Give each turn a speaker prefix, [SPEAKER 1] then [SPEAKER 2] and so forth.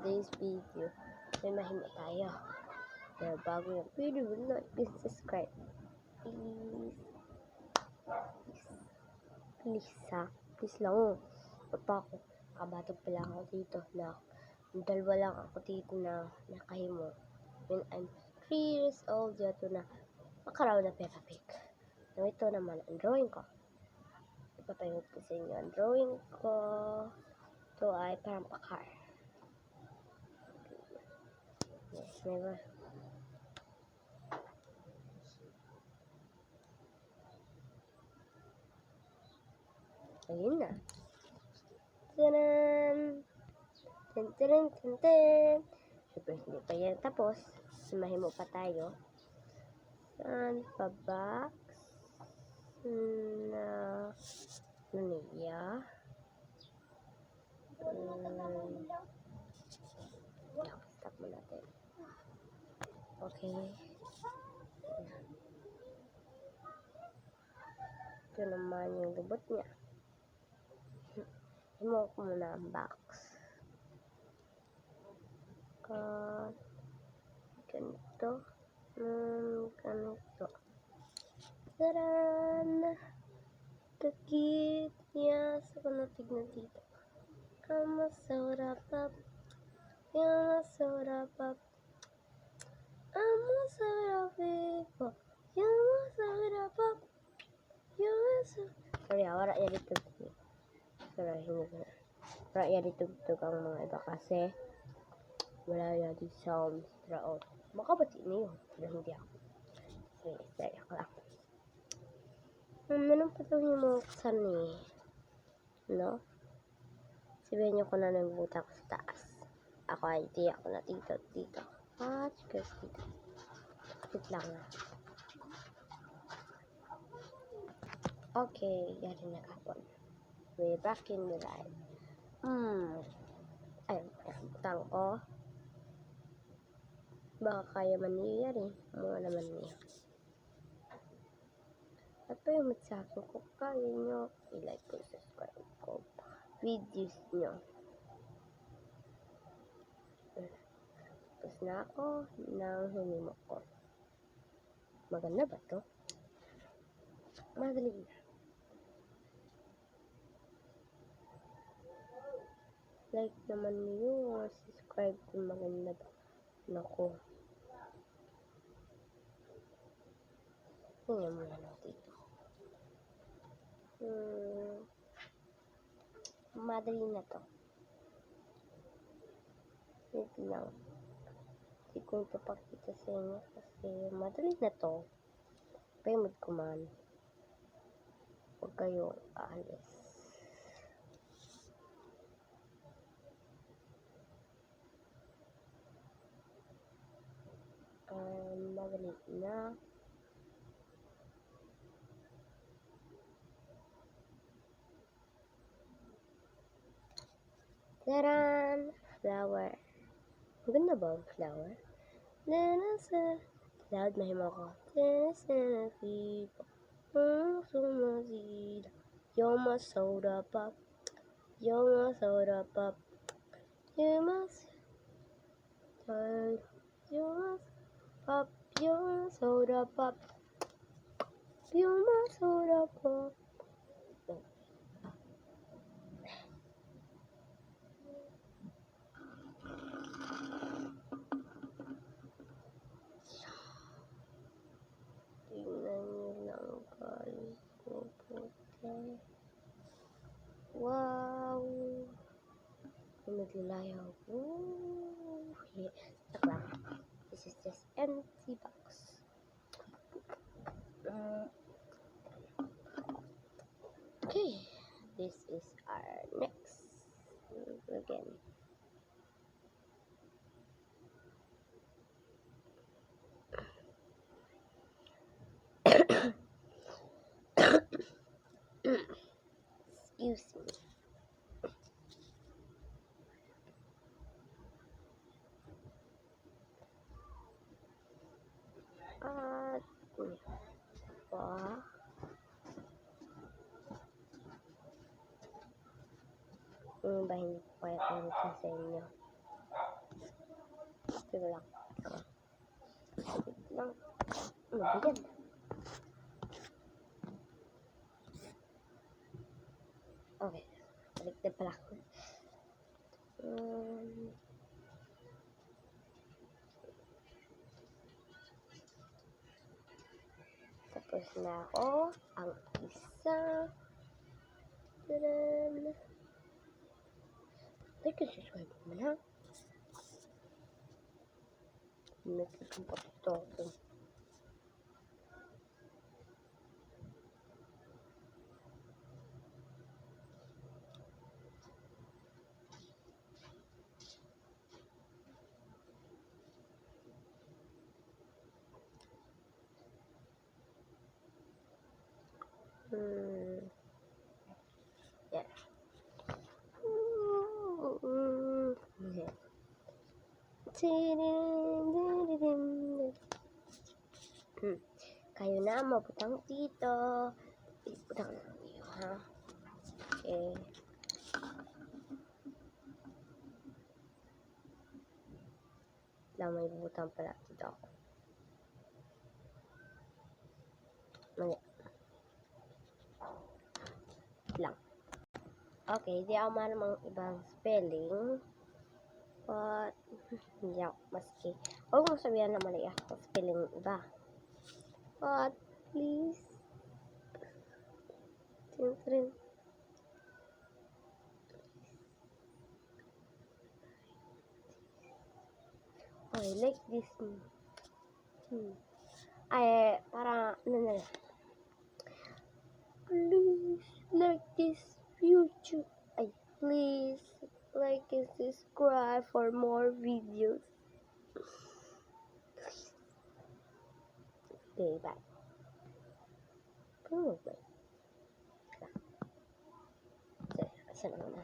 [SPEAKER 1] today's video, may mahimo tayo. Pero bago yung video, like and subscribe. Please ha. Please lang oh. Papa ako, kabatog pa lang ako dito na dalawa lang ako dito na nakahimo. When I'm 3 years old, yato na makaraw na Peppa Pig. So, ito naman ang drawing ko. Ipapahimot ko sa inyo ang drawing ko. Ito ay parang pakar. Yes, never. Ayun na. Tanan! Ten, ten, ten, ten. Siyempre, hindi pa yan tapos. Mahimo pa tayo. Saan pa box? Na niya? Stop mo natin. Okay. Ito naman yung lubot niya. Himo ko muna ang box. Ganito. Ganito. Taran! Kakit niya. Sa tignan dito. Amasarap. Yamasarap. Amasarap. Yamasarap. Sorry, wala yan dito. Sorry, hindi ko na. Wala yan dito ang mga iba kasi wala yan di sound. Pero, makabati niyo. Pero hindi ako. Sorry, ako lang. Anong pa ito yung mga kasan eh? No? Sabihin niyo ko na nagbuta ko sa taas. Ako ay di ako na dito. Chikas dito. Wait lang na. Okay, yari na kapon. We're back in the live. Ayun, butang ko. Baka kaya man niya yari. Mga naman niya. At pa yung matsakin ko, kaya nyo i-like ko, subscribe ko videos nyo. Tapos na ako ng hinimo ko. Maganda ba to? Madali na. Like naman niyo or subscribe kung maganda ba. Naku. Tingnan mo na dito. Madali na to. Wait lang. Hindi ko ito pakita sa inyo kasi madali na to. Pahimod ko man. Huwag kayo aalis. Madali na. Taran! Flower. Maganda ba ang flower? Nasa cloud, mahima ko. Nasa people. Sumasida. You're my soda pop. You're my soda pop. You're my pop. You're my soda pop. You're my soda pop. Tingnan nyo lang guys. Wow! Naglalayaw. Yeah. Stuck lang. This is just empty box. Okay. This is our next again. Excuse me. Ba hindi ko kaya sa inyo. Sige lang. Wait lang. Ano ba yan? Okay. Baliktad pala. Tapos na ako. Ang isa. Tadan! Like and subscribe naman ha. Nagkikampat ito ako. Yeah. Kayo na mabutang dito. Ibutang na niyo ha. Okay. Lang may butang pala dito ako. Mali. Lang. Okay, di ako maramang ibang spelling. But, hindi ako maski. Huwag mong sabihan na mali ako spelling iba. But, please. Trin. Okay, like this. Ay, para, ano na lang. Please, like this YouTube. Ay, please, like and subscribe for more videos. Okay, bye. Oh, bye. Sige, asa na muna.